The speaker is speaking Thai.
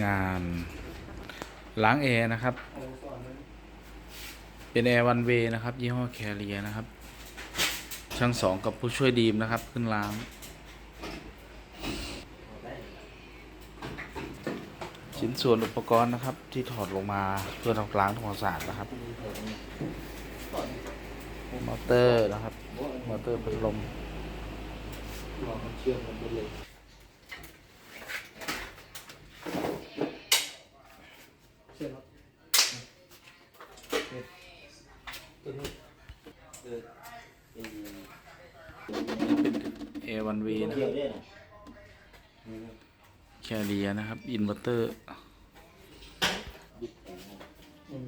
งานล้างแอร์นะครับเป็นแอร์วันเวย์นะครับยี่ห้อแคเรียนะครับช่างสองกับผู้ช่วยดีมนะครับขึ้นล้างชิ้นส่วนอุปกรณ์นะครับที่ถอดลงมาเพื่อทำล้างทำความสะอาดนะครับมอเตอร์นะครับมอเตอร์พัดลมเชื่อมกันไปเลยเชื่อมตัวนี้เป็นแอร์วันเวย์นะค เกี่ย รับ วด้วยนะ แคเรียนะครับอินเวอร์เตอร์ อืม